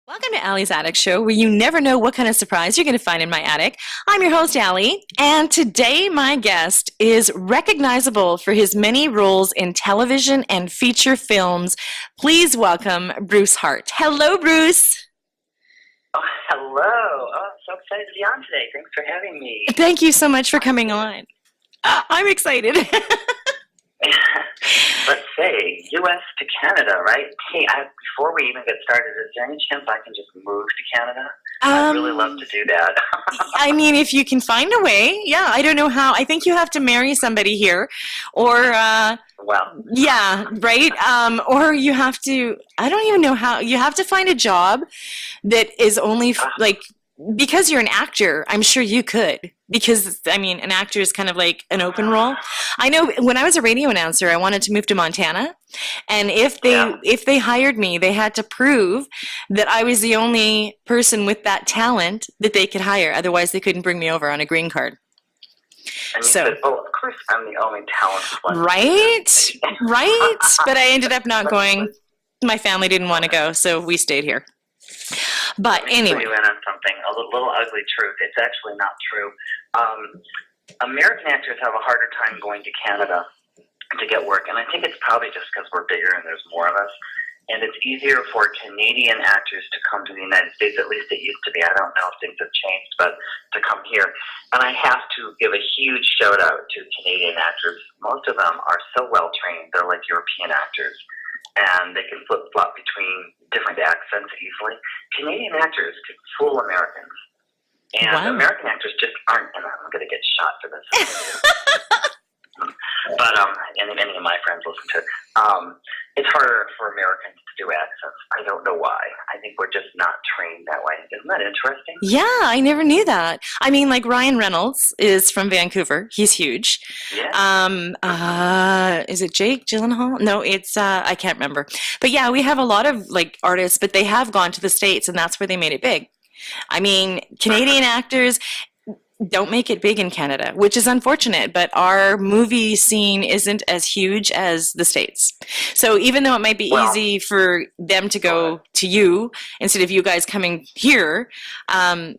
Welcome to Allie's Attic Show, where you never know what kind of surprise you're going to find in my attic. I'm your host, Allie, and today my guest is recognizable for his many roles in television and feature films. Please welcome Bruce Hart. Hello, Bruce. Oh, hello. Oh, I'm so excited to be on today. Thanks for having me. Thank you so much for coming on. I'm excited. Let's say U.S. to Canada, right? Hey, before we even get started, is there any chance I can just move to Canada? I'd really love to do that. I mean, if you can find a way, yeah. I don't know how. I think you have to marry somebody here, or well, yeah, right. Or you have to. I don't even know how. You have to find a job that is only like because you're an actor. I'm sure you could. Because, I mean, an actor is kind of like an open role. I know when I was a radio announcer, I wanted to move to Montana. And if they hired me, they had to prove that I was the only person with that talent that they could hire. Otherwise, they couldn't bring me over on a green card. And you said, oh, of course I'm the only talent. Right, right. But I ended up not going. My family didn't want to go, so we stayed here. But anyway. You in on something, a little ugly truth. It's actually not true. American actors have a harder time going to Canada to get work, and I think it's probably just because we're bigger and there's more of us. And it's easier for Canadian actors to come to the United States, at least it used to be. I don't know if things have changed, but to come here. And I have to give a huge shout out to Canadian actors. Most of them are so well trained. They're like European actors, and they can flip-flop between different accents easily. Canadian actors can fool Americans. And American actors just aren't, and I'm going to get shot for this. But, and many of my friends listen to it. It's harder for Americans to do accents. I don't know why. I think we're just not trained that way. Isn't that interesting? Yeah, I never knew that. I mean, like Ryan Reynolds is from Vancouver. He's huge. Yeah. Is it Jake Gyllenhaal? No, it's, I can't remember. But yeah, we have a lot of like artists, but they have gone to the States and that's where they made it big. I mean, Canadian actors don't make it big in Canada, which is unfortunate, but our movie scene isn't as huge as the States. So even though it might be easy for them to go to you instead of you guys coming here,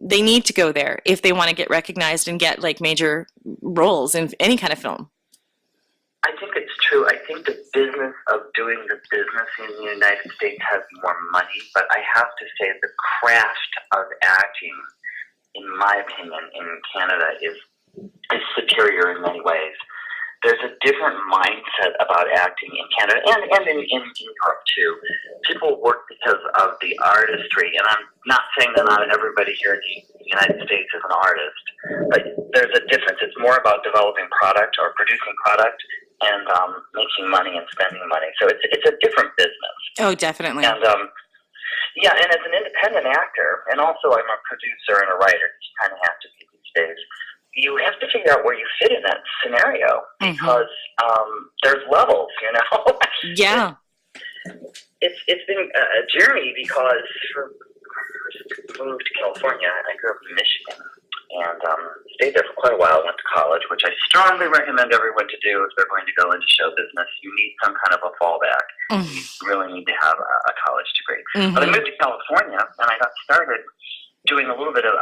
they need to go there if they want to get recognized and get like major roles in any kind of film. I think it's true. I think the business of doing the business in the United States has more money, but I have to say the craft of acting, in my opinion, in Canada is superior in many ways. There's a different mindset about acting in Canada and in Europe too. People work because of the artistry, and I'm not saying that not everybody here in the United States is an artist, but there's a difference. It's more about developing product or producing product and making money and spending money. So it's a different business. Oh, definitely. And yeah, and as an independent actor, and also I'm a producer and a writer, you kind of have to be these days, you have to figure out where you fit in that scenario because there's levels, you know? Yeah. It's been a journey because for moved to California, I grew up in Michigan and stayed there for quite a while, went to college, which I strongly recommend everyone to do if they're going to go into show business. You need some kind of a fallback. You really need to have a college degree. But I moved to California and I got started doing a little bit of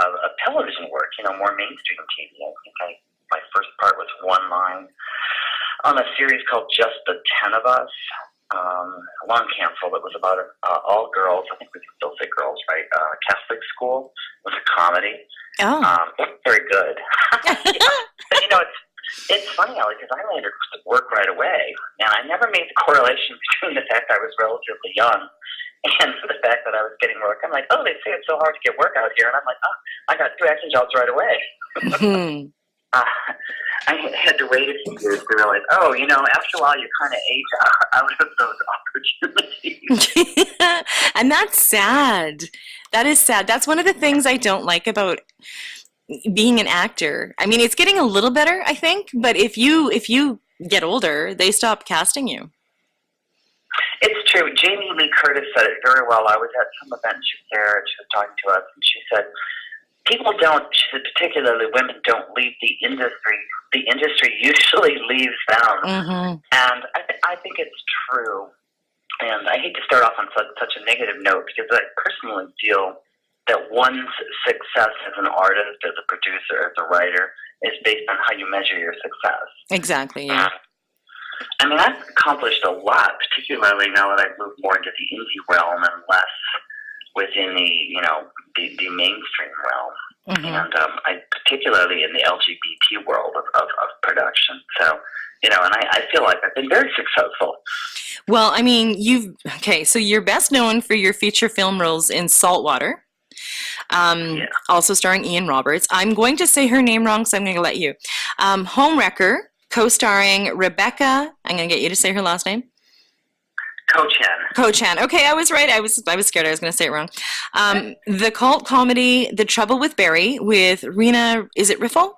television work, you know, more mainstream TV. I think my first part was one line on a series called Just the 10 of Us. Long canceled. It was about all girls. I think we can still say girls, right? Catholic school. It was a comedy. Oh. Very good. But, you know, it's funny, Ellie, because I landed work right away, and I never made the correlation between the fact I was relatively young and the fact that I was getting work. I'm like, oh, they say it's so hard to get work out here, and I'm like, oh, I got 2 acting jobs right away. I had to wait a few years to realize, oh, you know, after a while you kind of age out of those opportunities. And that's sad. That is sad. That's one of the things I don't like about being an actor. I mean, it's getting a little better, I think, but if you get older, they stop casting you. It's true. Jamie Lee Curtis said it very well. I was at some event, she was there, and she was talking to us, and she said, people don't, she said, particularly women, don't leave the industry. The industry usually leaves them. And I think it's true. And I hate to start off on such a negative note because I personally feel that one's success as an artist, as a producer, as a writer, is based on how you measure your success. Exactly, yeah. I mean, I've accomplished a lot, particularly now that I've moved more into the indie realm and less within the mainstream realm. Mm-hmm. And I particularly in the LGBT world of production. So, and I feel like I've been very successful. Well, I mean, so you're best known for your feature film roles in Saltwater. Also starring Ian Roberts. I'm going to say her name wrong, so I'm going to let you. Homewrecker, co-starring Rebecca. I'm going to get you to say her last name. Ko-Chan. Okay, I was right. I was scared I was going to say it wrong. The cult comedy The Trouble with Barry with Rena, is it Riffle?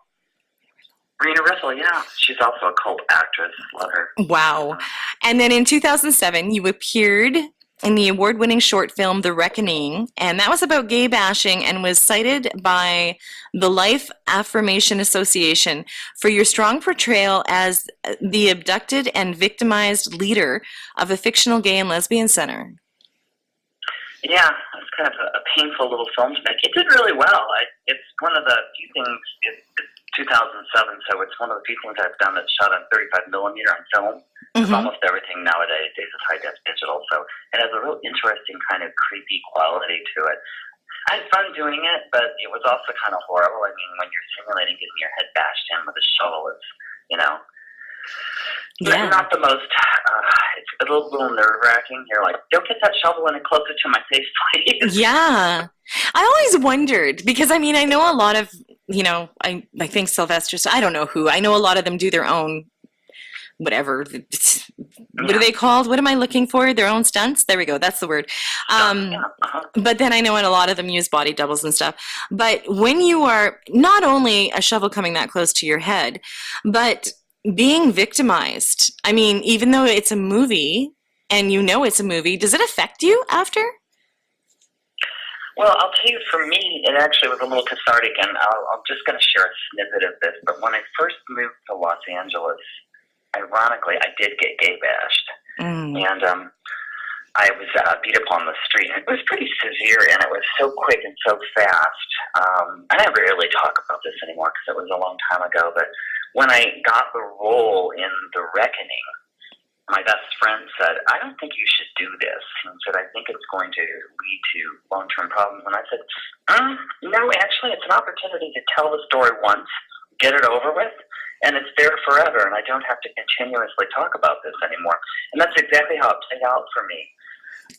Rena Riffle, yeah. She's also a cult actress. Love her. Wow. And then in 2007, you appeared in the award-winning short film The Reckoning, and that was about gay bashing and was cited by the Life Affirmation Association for your strong portrayal as the abducted and victimized leader of a fictional gay and lesbian center. Yeah, it's kind of a painful little film to make. It did really well. It's one of the few things, it's 2007, so it's one of the few things I've done that's shot on 35 millimeter on film. Mm-hmm. Almost everything nowadays is high-def digital, so it has a real interesting kind of creepy quality to it. I had fun doing it, but it was also kind of horrible. I mean, when you're simulating getting your head bashed in with a shovel, it's, not the most, it's a little nerve-wracking. You're like, don't get that shovel any closer to my face, please. Yeah. I always wondered, because, I mean, I know a lot of, I think Sylvester's, I don't know who, I know a lot of them do their own whatever. What are they called? What am I looking for? Their own stunts? There we go. That's the word. But then I know a lot of them use body doubles and stuff. But when you are not only a shovel coming that close to your head, but being victimized, I mean, even though it's a movie and it's a movie, does it affect you after? Well, I'll tell you, for me, it actually was a little cathartic, and I'm just going to share a snippet of this. But when I first moved to Los Angeles, ironically, I did get gay bashed, and I was beat up on the street. It was pretty severe, and it was so quick and so fast. I never really talk about this anymore because it was a long time ago, but when I got the role in The Reckoning, my best friend said, I don't think you should do this. He said, I think it's going to lead to long-term problems. And I said, no, actually, it's an opportunity to tell the story once, get it over with, and it's there forever, and I don't have to continuously talk about this anymore. And that's exactly how it played out for me.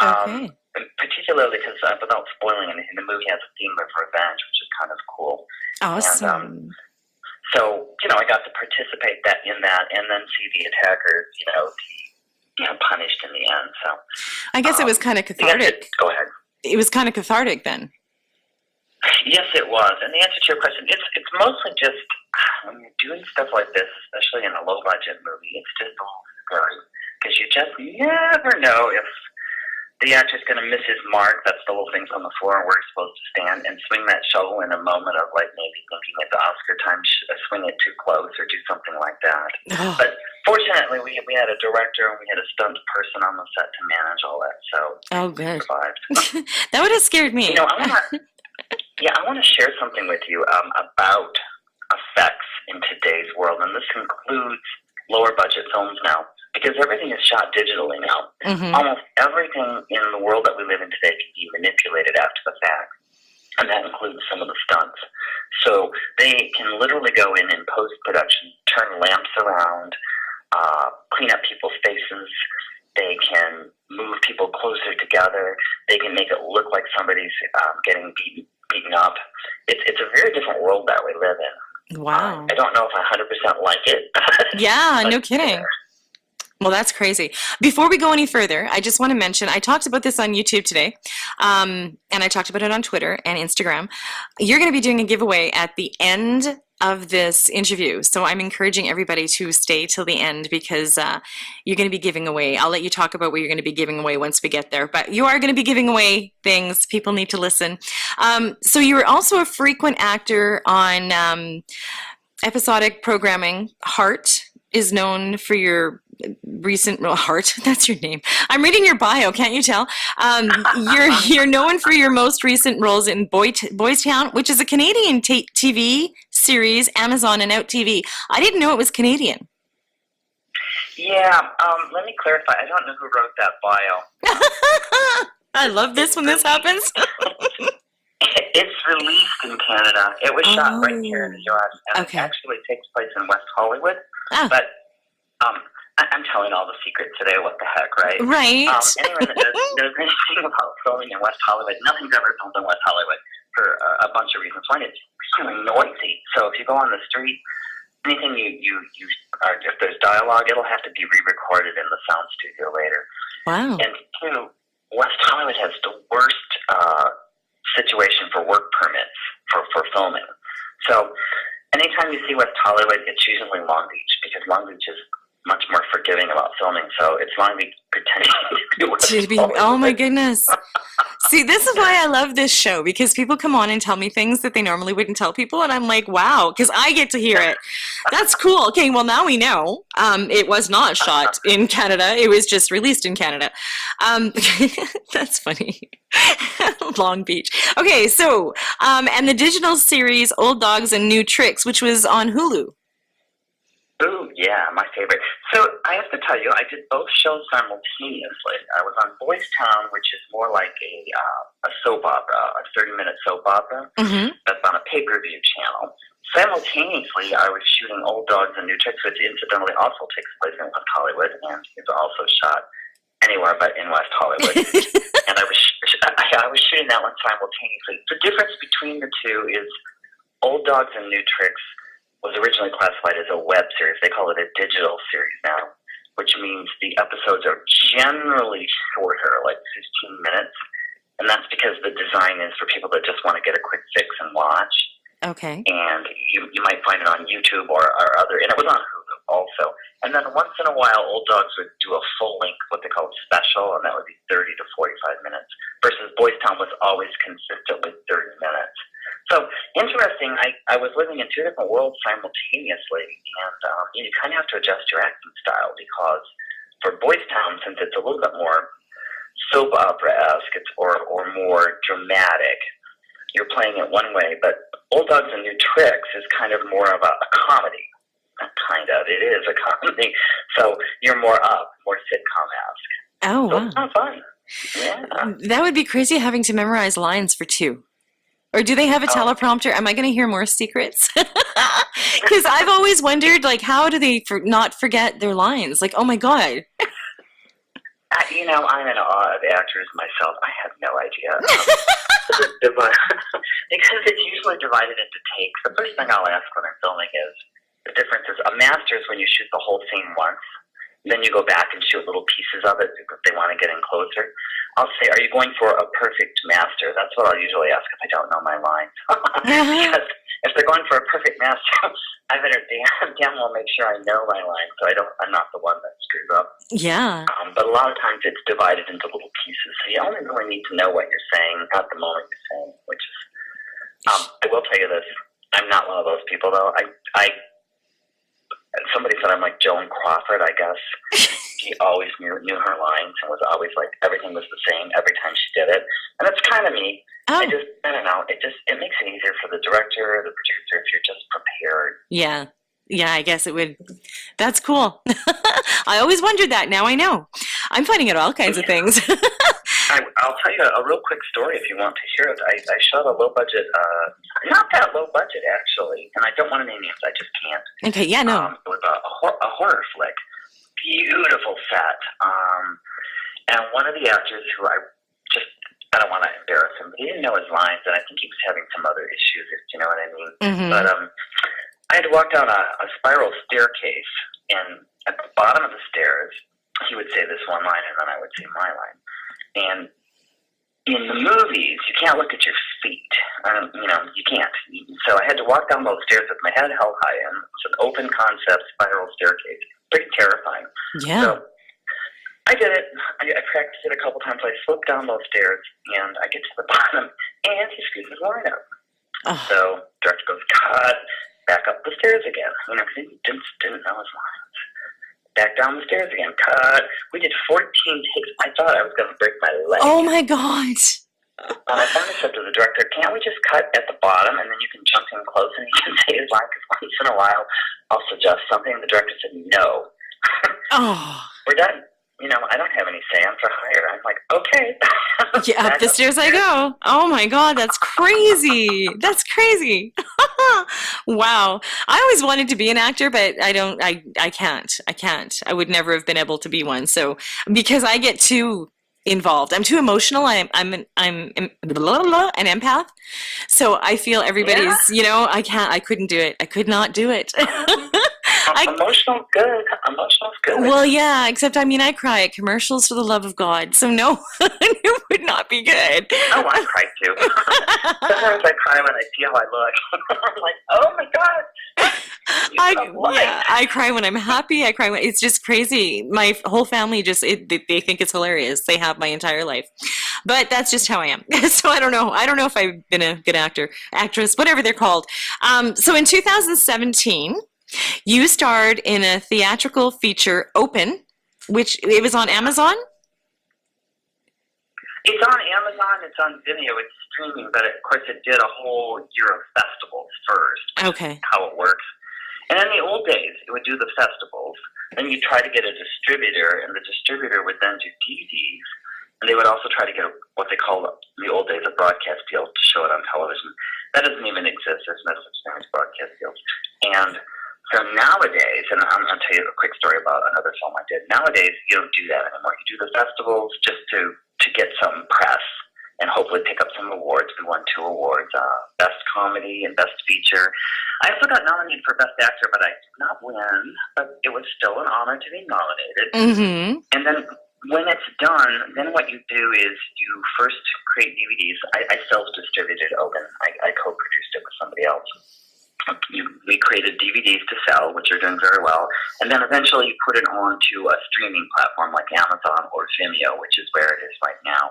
Okay. Particularly because, without spoiling anything, the movie has a theme of revenge, which is kind of cool. Awesome. And, so, I got to participate in that and then see the attackers, punished in the end. So I guess it was kind of cathartic. Go ahead. It was kind of cathartic then. Yes, it was. And the answer to your question, it's mostly just when you're doing stuff like this, especially in a low-budget movie, it's just a little scary because you just never know if the actor's going to miss his mark. That's the little things on the floor where he's supposed to stand and swing that shovel in a moment of maybe thinking it's Oscar time, swing it too close or do something like that. Oh. But fortunately, we had a director and we had a stunt person on the set to manage all that. So good. Survived. That would have scared me. I want to share something with you about effects in today's world, and this includes lower budget films now. Because everything is shot digitally now. Mm-hmm. Almost everything in the world that we live in today can be manipulated after the fact. And that includes some of the stunts. So they can literally go in post-production, turn lamps around, clean up people's faces. They can move people closer together. They can make it look like somebody's getting beaten up. It's a very different world that we live in. Wow. I don't know if I 100% like it. Yeah, no kidding. Well, that's crazy. Before we go any further, I just want to mention, I talked about this on YouTube today, and I talked about it on Twitter and Instagram. You're going to be doing a giveaway at the end of this interview, so I'm encouraging everybody to stay till the end because you're going to be giving away. I'll let you talk about what you're going to be giving away once we get there, but you are going to be giving away things. People need to listen. So you were also a frequent actor on episodic programming, Hart, is known for your recent Hart. That's your name. I'm reading your bio. Can't you tell? You're known for your most recent roles in Boys Town, which is a Canadian TV series, Amazon and Out TV. I didn't know it was Canadian. Yeah, let me clarify. I don't know who wrote that bio. I love this when this happens. It's released in Canada. It was shot right here in the U.S. and Okay. it actually takes place in West Hollywood. Ah. But I'm telling all the secrets today. What the heck, right? Right. Anyone that knows anything about filming in West Hollywood, nothing's ever filmed in West Hollywood for a bunch of reasons. One, it's really noisy. So if you go on the street, anything if there's dialogue, it'll have to be re-recorded in the sound studio later. Wow. And two, West Hollywood has the worst situation for work permits for filming. So anytime you see West Hollywood, it's usually Long Beach because Long Beach is much more forgiving about filming. So it's Long Beach pretending to be West Hollywood. Oh my goodness. See, this is why I love this show, because people come on and tell me things that they normally wouldn't tell people, and I'm like, wow, because I get to hear it. That's cool. Okay, well, now we know. It was not shot in Canada. It was just released in Canada. That's funny. Long Beach. Okay, so, and the digital series Old Dogs and New Tricks, which was on Hulu. Ooh, yeah, my favorite. So I have to tell you, I did both shows simultaneously. I was on Boys Town, which is more like a soap opera, a 30-minute soap opera. Mm-hmm. That's on a pay-per-view channel. Simultaneously, I was shooting Old Dogs and New Tricks, which incidentally also takes place in West Hollywood and is also shot anywhere but in West Hollywood. And I was shooting that one simultaneously. The difference between the two is Old Dogs and New Tricks was originally classified as a web series. They call it a digital series now, which means the episodes are generally shorter, like 15 minutes. And that's because the design is for people that just want to get a quick fix and watch. Okay. And you might find it on YouTube or other, and it was on Hulu also. And then once in a while, Old Dogs would do a full length, what they call a special, and that would be 30 to 45 minutes, versus Boys Town was always consistently 30 minutes. So interesting, I was living in two different worlds simultaneously, and you kind of have to adjust your acting style because for Boys Town, since it's a little bit more soap opera-esque or more dramatic, you're playing it one way, but Old Dogs and New Tricks is kind of more of a comedy. Kind of. It is a comedy. So you're more sitcom-esque. Oh, so wow. It's kind of fun. Yeah. That would be crazy having to memorize lines for two. Or do they have a teleprompter? Am I going to hear more secrets? Because I've always wondered, like, how do they not forget their lines? Like, oh my God. I'm in awe of actors myself. I have no idea. Because it's usually divided into takes. The first thing I'll ask when I'm filming is, the difference is a master is when you shoot the whole scene once. Then you go back and shoot little pieces of it if they want to get in closer. I'll say, are you going for a perfect master? That's what I'll usually ask if I don't know my lines. Because if they're going for a perfect master, I better damn well make sure I know my lines so I'm not the one that screws up. Yeah. But a lot of times it's divided into little pieces. So you only really need to know what you're saying at the moment you're saying, which is, I will tell you this. I'm not one of those people, though. Somebody said I'm like Joan Crawford, I guess. She always knew her lines and was always like, everything was the same every time she did it. And that's kind of me. Oh. I don't know. It makes it easier for the director or the producer if you're just prepared. Yeah. Yeah, I guess it would. That's cool. I always wondered that. Now I know. I'm finding out all kinds of things. I'll tell you a real quick story if you want to hear it. I shot a low budget, not that low budget actually, and I don't want to name names. I just can't. Okay, yeah, no. It was a horror flick. Beautiful set. And one of the actors who I don't want to embarrass him, but he didn't know his lines, and I think he was having some other issues, if you know what I mean. Mm-hmm. But I had to walk down a spiral staircase, and at the bottom of the stairs, he would say this one line, and then I would say my line. And in the movies, you can't look at your feet. You can't. So I had to walk down those stairs with my head held high, and it's an open concept spiral staircase. Pretty terrifying. Yeah. So I did it. I practiced it a couple times. I slipped down those stairs, and I get to the bottom, and he screws his line up. Oh. So director goes, cut, back up the stairs again. Because he didn't know his lines. back down the stairs again. Cut. We did 14 takes. I thought I was going to break my leg. Oh my God. And I finally said to the director, can't we just cut at the bottom and then you can jump in close and you can say his line? Because once in a while I'll suggest something. The director said, no. Oh. We're done. You know, I don't have any say. I'm for hire. I'm like, okay. Yeah, up the stairs I go. Oh my God, that's crazy. That's crazy. Wow. I always wanted to be an actor, but I can't. I can't. I would never have been able to be one. So, because I get too involved. I'm too emotional. I'm blah, blah, blah, an empath. So I feel everybody's, you know, I couldn't do it. I could not do it. Emotional good. Emotional's good. Well, yeah, except I mean, I cry at commercials for the love of God. So no, it would not be good. Oh, I cry too. Sometimes I cry when I see how I look. I'm like, oh my God. I cry when I'm happy. I cry when it's just crazy. My whole family they think it's hilarious. They have my entire life, but that's just how I am. So I don't know. I don't know if I've been a good actor, actress, whatever they're called. So in 2017, you starred in a theatrical feature, Open, which it was on Amazon. It's on Amazon, it's on Vimeo, it's streaming, but of course it did a whole year of festivals first. Okay. How it works. And in the old days, it would do the festivals, then you'd try to get a distributor, and the distributor would then do DVDs, and they would also try to get what they call, in the old days, a broadcast deal to show it on television. That doesn't even exist. There's no such thing as broadcast deals. And so nowadays, and I'm going to tell you a quick story about another film I did. Nowadays, you don't do that anymore. You do the festivals just to get some press and hopefully pick up some awards. We won 2 awards, Best Comedy and Best Feature. I also got nominated for Best Actor, but I did not win. But it was still an honor to be nominated. Mm-hmm. And then when it's done, then what you do is you first create DVDs. I self-distributed Open. I co-produced it with somebody else. We created DVDs to sell, which are doing very well, and then eventually you put it onto a streaming platform like Amazon or Vimeo, which is where it is right now.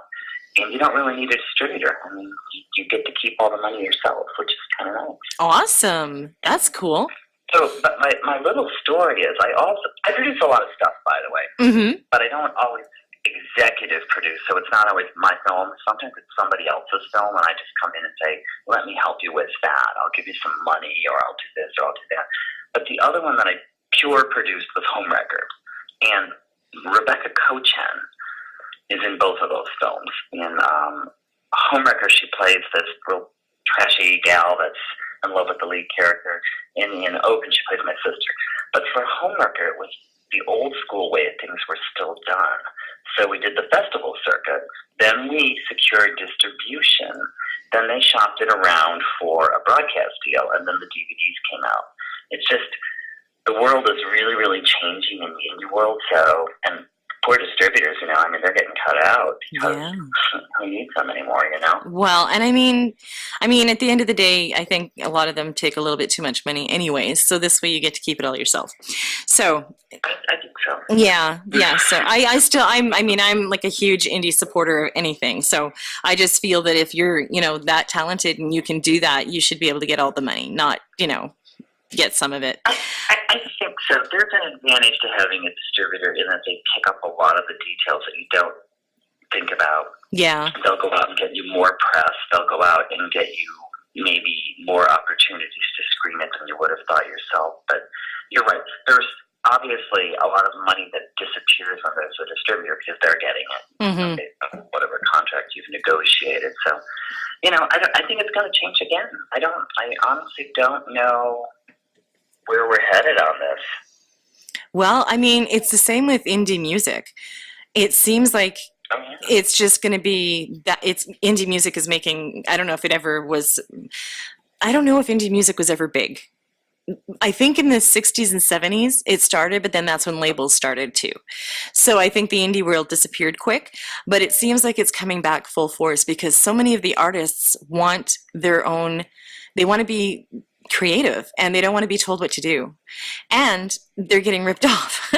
And you don't really need a distributor. I mean, you get to keep all the money yourself, which is kind of nice. Awesome. That's cool. So, but my little story is I produce a lot of stuff, by the way, but I don't always executive produce, so it's not always my film. Sometimes it's somebody else's film, and I just come in and say, let me help you with that. I'll give you some money, or I'll do this, or I'll do that. But the other one that I pure produced was Homewrecker, and Rebecca Cochen is in both of those films. In Homewrecker, she plays this real trashy gal that's in love with the lead character. In Open, she plays my sister. But for Homewrecker, it was the old school way of things were still done. So we did the festival circuit, then we secured distribution, then they shopped it around for a broadcast deal, and then the DVDs came out. It's just, the world is really, really changing in the indie world, so, and poor distributors, you know, I mean, they're getting cut out because who needs them anymore, you know? Well, and I mean, at the end of the day, I think a lot of them take a little bit too much money anyways, so this way you get to keep it all yourself. So, I think so. Yeah. So I'm like a huge indie supporter of anything. So I just feel that if you're, you know, that talented and you can do that, you should be able to get all the money, not, you know, get some of it. I think so. There's an advantage to having a distributor in that they pick up a lot of the details that you don't think about. Yeah. They'll go out and get you more press. They'll go out and get you maybe more opportunities to screen it than you would have thought yourself. But you're right. There's obviously a lot of money that disappears when there's a distributor because they're getting it. Whatever contract you've negotiated. So, you know, I think it's going to change again. I honestly don't know where we're headed on this. Well, I mean, it's the same with indie music. It seems like it's just going to be that indie music is making, I don't know if indie music was ever big. I think in the 60s and 70s it started, but then that's when labels started too. So I think the indie world disappeared quick, but it seems like it's coming back full force because so many of the artists want their own, they want to be creative and they don't want to be told what to do. And they're getting ripped off.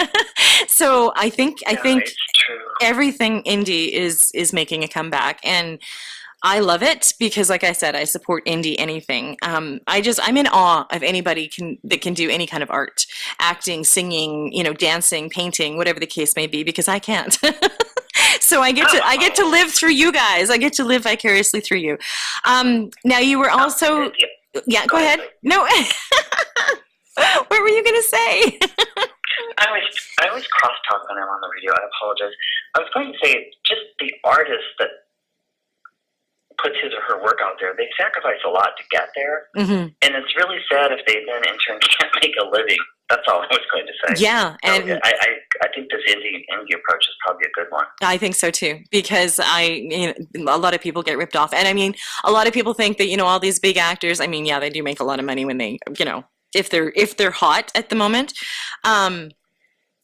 So I think everything indie is making a comeback. And I love it because, like I said, I support indie anything. I'm in awe of anybody that can do any kind of art, acting, singing, dancing, painting, whatever the case may be, because I can't. So I get to live through you guys. I get to live vicariously through you. Now you were also, yeah, go ahead. No, what were you going to say? I always crosstalk when I'm on the radio. I apologize. I was going to say, just the artist that puts his or her work out there, they sacrifice a lot to get there. Mm-hmm. And it's really sad if they then in turn can't make a living. That's all I was going to say. Yeah. And so I think this indie approach is probably a good one. I think so too, because a lot of people get ripped off. And I mean, a lot of people think that, all these big actors, I mean, yeah, they do make a lot of money when they, if they're hot at the moment.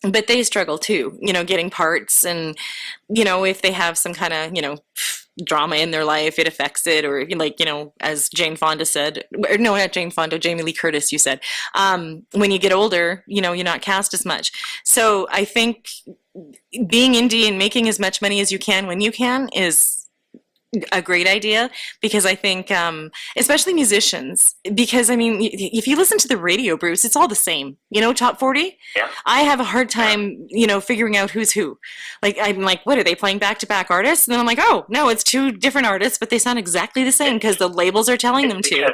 But they struggle too, getting parts, and, if they have some kind of, drama in their life, it affects it, or as Jane Fonda said, or no, not Jane Fonda, Jamie Lee Curtis, you said, when you get older, you're not cast as much. So I think being indie and making as much money as you can when you can is a great idea, because I think, especially musicians, because I mean, if you listen to the radio, Bruce, it's all the same, top 40. Yeah. I have a hard time, figuring out who's who. Like, I'm like, what are they playing back-to-back artists? And then I'm like, oh, no, it's two different artists, but they sound exactly the same because the labels are telling them to.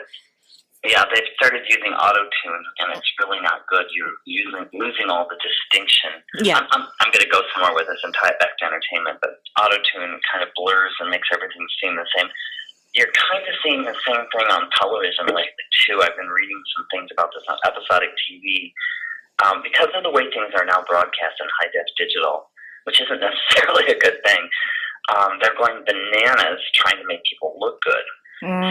Yeah, they've started using auto-tune, and it's really not good. You're losing all the distinction. Yeah. I'm going to go somewhere with this and tie it back to entertainment, but auto-tune kind of blurs and makes everything seem the same. You're kind of seeing the same thing on television lately, too. I've been reading some things about this on episodic TV. Because of the way things are now broadcast in high-def digital, which isn't necessarily a good thing, they're going bananas trying to make people look good.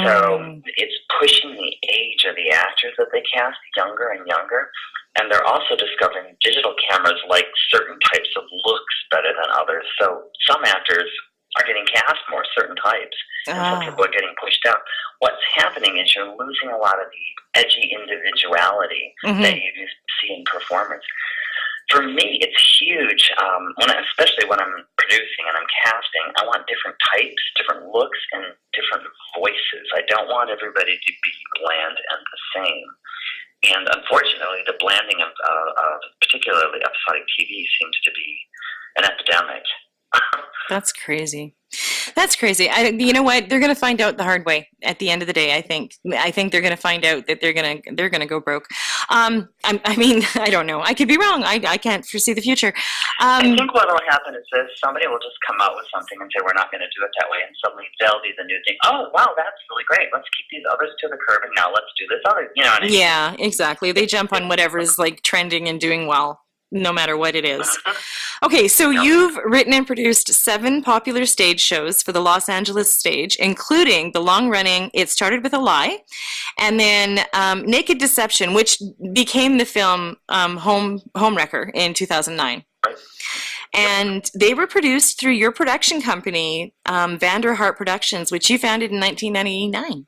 So it's pushing the age of the actors that they cast younger and younger. And they're also discovering digital cameras like certain types of looks better than others. So some actors are getting cast more certain types, and some people are getting pushed out. What's happening is you're losing a lot of the edgy individuality that you see in performance. For me, it's huge, especially when I'm producing and I'm casting. I want different types, different looks, and different voices. I don't want everybody to be bland and the same. And unfortunately, the blanding of particularly episodic TV seems to be an epidemic. That's crazy. That's crazy. You know what? They're going to find out the hard way at the end of the day. I think they're going to find out that they're going to go broke. I mean, I don't know. I could be wrong. I can't foresee the future. I think what will happen is this: somebody will just come out with something and say, "We're not going to do it that way," and suddenly they'll be the new thing. Oh, wow, that's really great. Let's keep these others to the curb, and now let's do this other. You know what I mean? Yeah, exactly. They jump on whatever is like trending and doing well, no matter what it is. Okay, so you've written and produced 7 popular stage shows for the Los Angeles stage, including the long-running It Started With a Lie, and then Naked Deception, which became the film Homewrecker in 2009. And they were produced through your production company, Hart Productions, which you founded in 1999.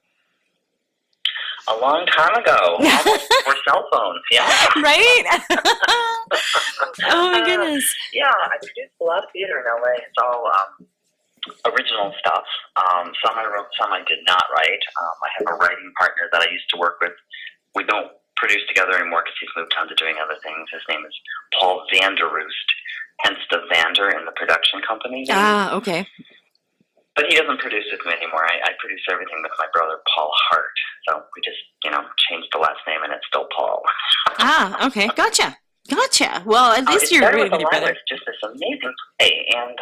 A long time ago, before cell phones, yeah. Right? Oh my goodness. Yeah, I produced a lot of theater in LA. It's all original stuff. Some I wrote, some I did not write. I have a writing partner that I used to work with. We don't produce together anymore because he's moved on to doing other things. His name is Paul Vanderroost, hence the Vander in the production company. Okay. But he doesn't produce with me anymore. I produce everything with my brother, Paul Hart. So we just, changed the last name, and it's still Paul. Okay. Gotcha. Well, at least you're really with your brother. It's just this amazing play, and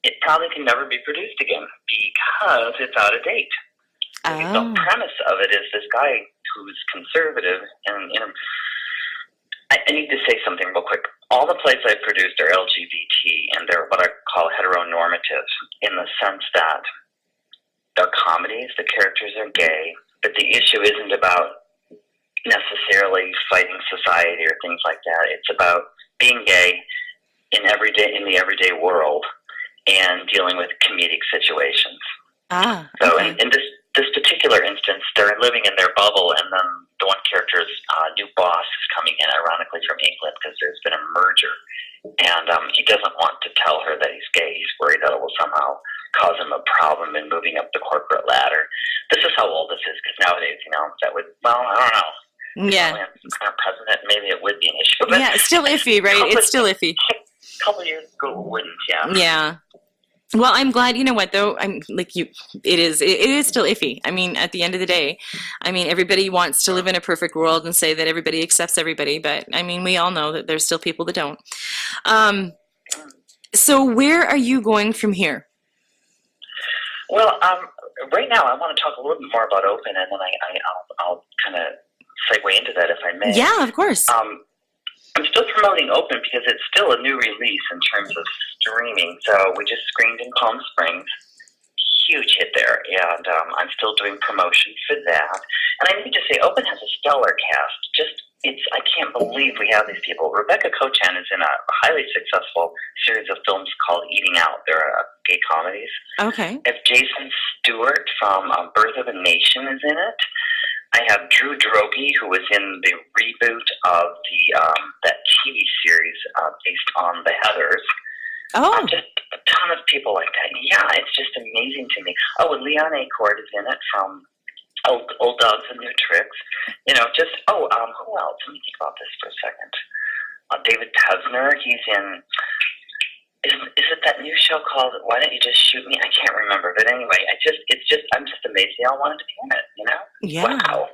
it probably can never be produced again because it's out of date. The premise of it is this guy who's conservative, and I need to say something real quick. All the plays I've produced are LGBT, and they're what I call heteronormative, in the sense that they're comedies, the characters are gay, but the issue isn't about necessarily fighting society or things like that. It's about being gay in the everyday world and dealing with comedic situations. So in this particular instance, they're living in their bubble, and then the one character's new boss is coming in, ironically, from England because there's been a merger. And he doesn't want to tell her that he's gay. He's worried that it will somehow cause them a problem in moving up the corporate ladder. This is how old this is, because nowadays, that would, well, I don't know. Yeah. Current president, maybe it would be an issue. But yeah, it's still iffy, right? It's still iffy. A couple of years ago, it wouldn't, yeah. Yeah. Well, I'm glad. You know what, though? I'm like you. It is still iffy. I mean, at the end of the day, I mean, everybody wants to live in a perfect world and say that everybody accepts everybody, but I mean, we all know that there's still people that don't. So, where are you going from here? Well, right now, I want to talk a little bit more about Open, and then I'll kind of segue into that if I may. Yeah, of course. I'm still promoting Open because it's still a new release in terms of streaming. So we just screened in Palm Springs. Huge hit there. And I'm still doing promotion for that. And I need to say, Open has a stellar cast. I can't believe we have these people. Rebecca Kochan is in a highly successful series of films called Eating Out. They're gay comedies. Okay. If Jason Stewart from Birth of a Nation is in it. I have Drew Droege, who was in the reboot of that TV series based on The Heathers. Oh. Just a ton of people like that. Yeah, it's just amazing to me. Oh, and Leon Acord is in it from Old Dogs and New Tricks. Who else? Let me think about this for a second. David Pevsner, he's in... Is it that new show called Why Don't You Just Shoot Me? I can't remember. But anyway, I'm just amazed they all wanted to be in it, Yeah. Wow.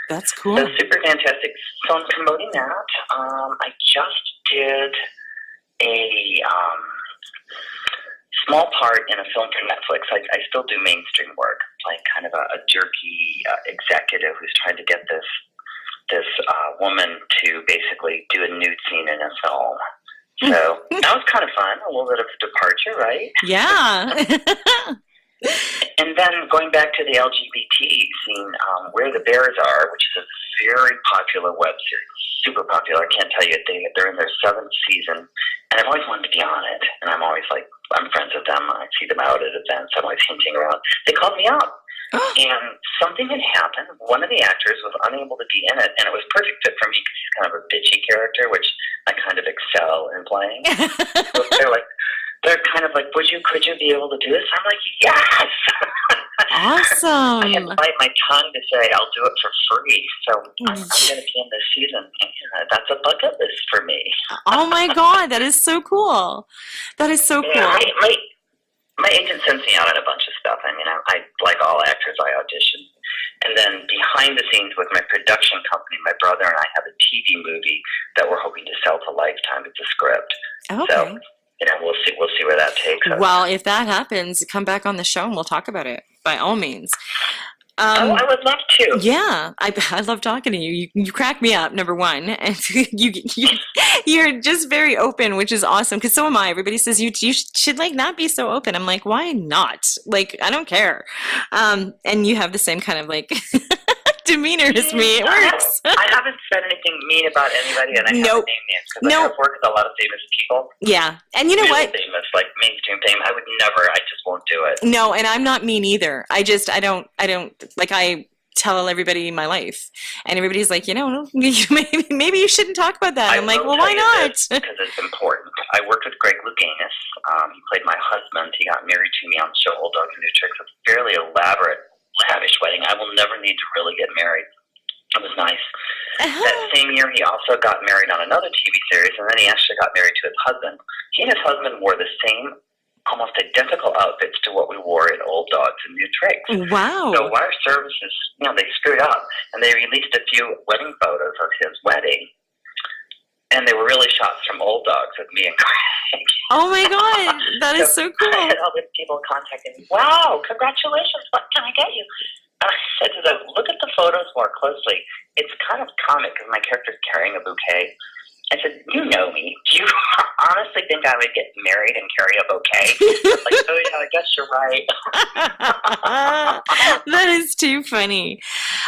That's cool. So super fantastic. So I'm promoting that. I just did a small part in a film for Netflix. I still do mainstream work, playing kind of a jerky executive who's trying to get this woman to basically do a nude scene in a film. So that was kind of fun, a little bit of a departure, right? Yeah. And then going back to the LGBT scene, Where the Bears Are, which is a very popular web series, super popular. I can't tell you, they're in their 7th season, and I've always wanted to be on it. And I'm always like, I'm friends with them. I see them out at events. I'm always hinting around. They called me up. And something had happened. One of the actors was unable to be in it, and it was perfect fit for me because he's kind of a bitchy character, which I kind of excel in playing. So they're kind of like, could you be able to do this? I'm like, yes! Awesome. I had to bite my tongue to say I'll do it for free. So I'm going to be in this season. And that's a bucket list for me. Oh my God, that is so cool. That is so cool. Yeah, my agent sends me out on a bunch of stuff. I mean, I like all actors, I audition. And then behind the scenes with my production company, my brother and I have a TV movie that we're hoping to sell to Lifetime. It's a script. Okay. So, we'll see where that takes us. Well, if that happens, come back on the show and we'll talk about it, by all means. I would love to. Yeah, I love talking to you. You crack me up, number one, and you're just very open, which is awesome. Because so am I. Everybody says you should not be so open. I'm like, why not? I don't care. And you have the same kind of demeanor as me. It works. I haven't said anything mean about anybody, and I haven't named names because I have worked with a lot of famous people. Yeah, and you know what? Famous, like mainstream fame. I would never. I just won't do it. No, and I'm not mean either. I don't. I tell everybody my life, and everybody's like, maybe you shouldn't talk about that. I'm like, well, why not? Because it's important. I worked with Greg Louganis. He played my husband. He got married to me on the show Old Dogs and New Tricks. It's a fairly elaborate, lavish wedding. I will never need to really get married. It was nice. That same year, he also got married on another TV series, and then he actually got married to his husband. He and his husband wore the same, almost identical outfits to what we wore in Old Dogs and New Tricks. Wow. So Wire Services, they screwed up, and they released a few wedding photos of his wedding, and they were really shots from Old Dogs with me and Craig. Oh my God, that is so cool. I had all these people contacting me. Wow, congratulations, what can I get you? And I said to them, look at the photos more closely. It's kind of comic because my character's carrying a bouquet. I said, you know me. Do you honestly think I would get married and carry a bouquet? Like, oh yeah, I guess you're right. That is too funny.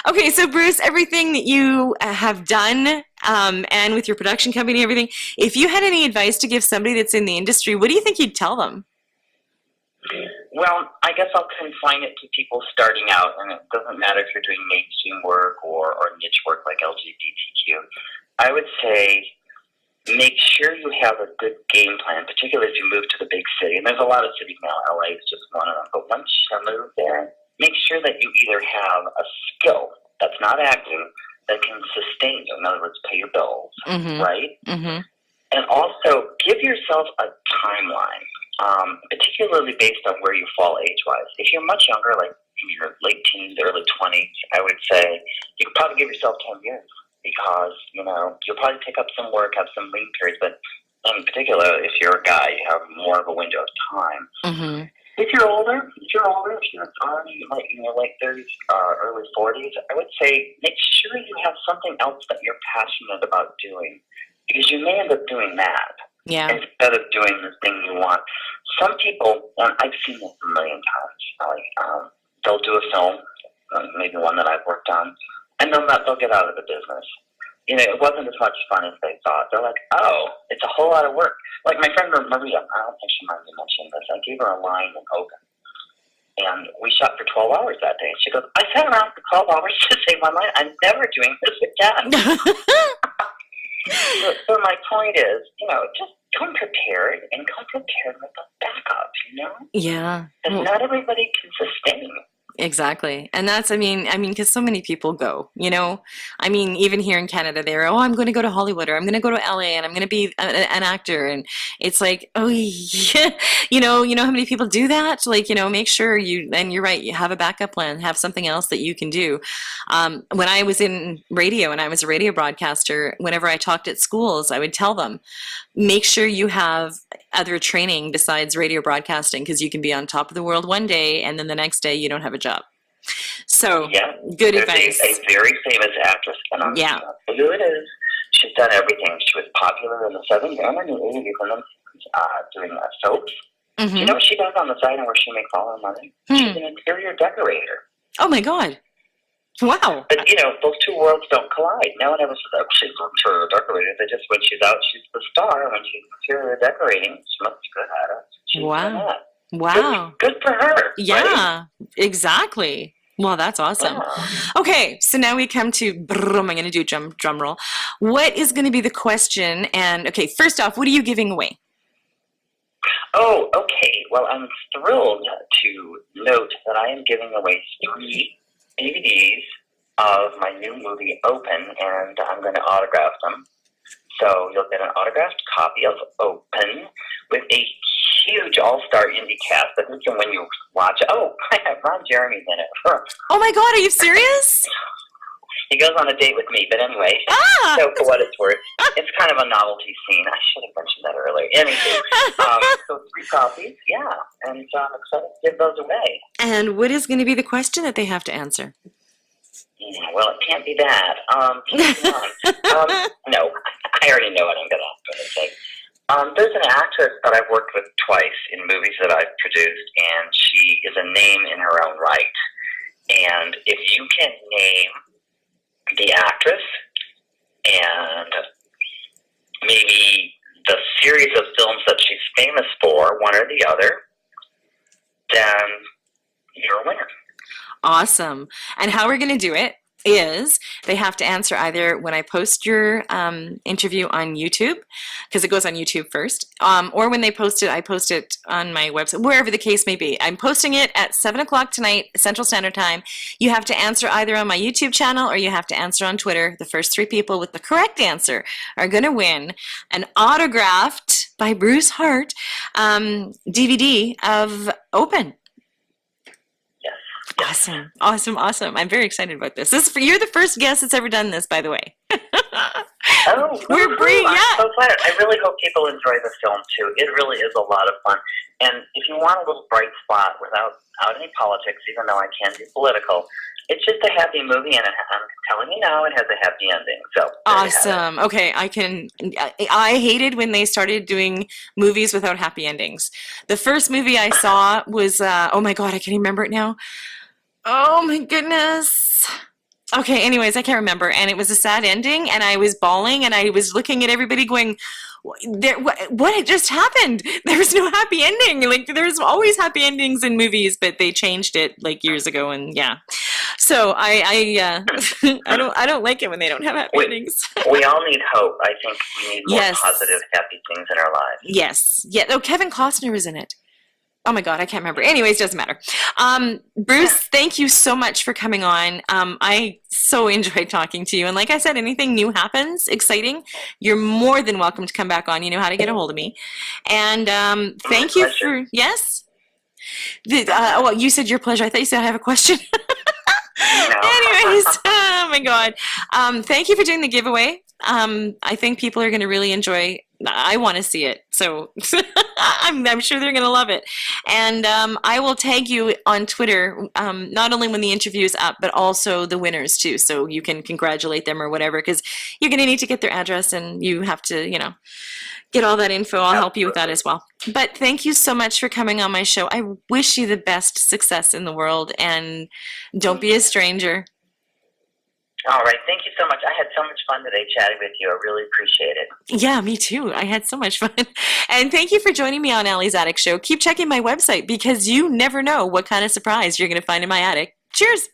Okay, so Bruce, everything that you have done, and with your production company and everything, if you had any advice to give somebody that's in the industry, what do you think you'd tell them? Well, I guess I'll confine it to people starting out, and it doesn't matter if you're doing mainstream work or niche work like LGBTQ. I would say make sure you have a good game plan, particularly if you move to the big city. And there's a lot of cities now. LA is just one of them. But once you move there, make sure that you either have a skill that's not acting that can sustain you. In other words, pay your bills, right? Mm-hmm. And also give yourself a timeline, particularly based on where you fall age-wise. If you're much younger, like in your late teens, early 20s, I would say you could probably give yourself 10 years because, you'll probably pick up some work, have some lean periods, but in particular, if you're a guy, you have more of a window of time. Mm-hmm. If you're older, if you're already like in your late 30s, early 40s, I would say make sure you have something else that you're passionate about doing, because you may end up doing that instead of doing the thing you want. Some people, and I've seen this a million times, they'll do a film, maybe one that I've worked on, and they'll get out of the business. It wasn't as much fun as they thought. They're like, oh, it's a whole lot of work. Like my friend Maria, I don't think she might have mentioned this. I gave her a line in Open, and we shot for 12 hours that day. She goes, I sat around for 12 hours to say one line. I'm never doing this again. So my point is, just come prepared and come prepared with a backup, Yeah. And not everybody can sustain. Exactly. And that's, because so many people go, even here in Canada, I'm going to go to Hollywood, or I'm going to go to LA, and I'm going to be an actor. And it's like, oh, yeah, you know how many people do that? Like, make sure and you're right, you have a backup plan, have something else that you can do. When I was in radio and I was a radio broadcaster, whenever I talked at schools, I would tell them, make sure you have other training besides radio broadcasting, because you can be on top of the world one day and then the next day you don't have a job. So good advice. A very famous actress, and I'm not sure who it is. She's done everything. She was popular in the 70s and in the 80s, and then doing soaps. Mm-hmm. You know what she does on the side and where she makes all her money? She's an interior decorator. Oh my God. Wow. But, those two worlds don't collide. No one ever says, oh, she's an interior decorator. They just, when she's out, she's the star. When she's interior decorating, she must be good at it. She's wow. Wow. Good for her. Yeah, right? Exactly. Well, that's awesome. Okay, so now we come to, I'm going to do drum roll. What is going to be the question? And, okay, first off, what are you giving away? Oh, okay. Well, I'm thrilled to note that I am giving away 3 DVDs of my new movie, Open, and I'm going to autograph them. So you'll get an autographed copy of Open with a huge all-star indie cast that when you watch it, I have Ron Jeremy's in it. Oh my God, are you serious? He goes on a date with me, but anyway, so for what it's worth, it's kind of a novelty scene. I should have mentioned that earlier. Anyway, so 3 copies, and I'm excited to give those away. And what is going to be the question that they have to answer? Well, it can't be that. No, I already know what I'm going to say. There's an actress that I've worked with twice in movies that I've produced, and she is a name in her own right. And if you can name the actress and maybe the series of films that she's famous for, one or the other, then you're a winner. Awesome. And how we're going to do it is they have to answer either when I post your interview on YouTube, because it goes on YouTube first, or when they post it, I post it on my website, wherever the case may be. I'm posting it at 7 o'clock tonight, Central Standard Time. You have to answer either on my YouTube channel or you have to answer on Twitter. The first 3 people with the correct answer are going to win an autographed by Bruce Hart DVD of Open. Awesome. I'm very excited about this. You're the first guest that's ever done this, by the way. We're free. I'm so flattered. I really hope people enjoy the film too. It really is a lot of fun. And if you want a little bright spot without any politics, even though I can be political, it's just a happy movie, and I'm telling you now, it has a happy ending. So awesome. Okay, I hated when they started doing movies without happy endings. The first movie I saw was oh my God, I can't remember it now. Oh my goodness. Okay, anyways, I can't remember. And it was a sad ending, and I was bawling, and I was looking at everybody going, what had just happened? There was no happy ending. Like, there's always happy endings in movies, but they changed it like years ago, and yeah. So I don't like it when they don't have happy endings. We all need hope. I think we need more Yes. positive, happy things in our lives. Yes. Yeah. Oh, Kevin Costner was in it. Oh my God, I can't remember. Anyways, doesn't matter. Bruce, thank you so much for coming on. I so enjoyed talking to you. And like I said, anything new happens, exciting, you're more than welcome to come back on. You know how to get a hold of me. And thank you for, yes? Well, you said your pleasure. I thought you said I have a question. No. Anyways, oh my God. Thank you for doing the giveaway. I think people are going to really enjoy. I want to see it, so I'm sure they're going to love it. And I will tag you on Twitter, not only when the interview is up, but also the winners too, so you can congratulate them or whatever, because you're going to need to get their address, and you have to, get all that info. I'll help you with that as well. But thank you so much for coming on my show. I wish you the best success in the world, and don't be a stranger. All right. Thank you so much. I had so much fun today chatting with you. I really appreciate it. Yeah, me too. I had so much fun. And thank you for joining me on Allie's Attic Show. Keep checking my website because you never know what kind of surprise you're going to find in my attic. Cheers.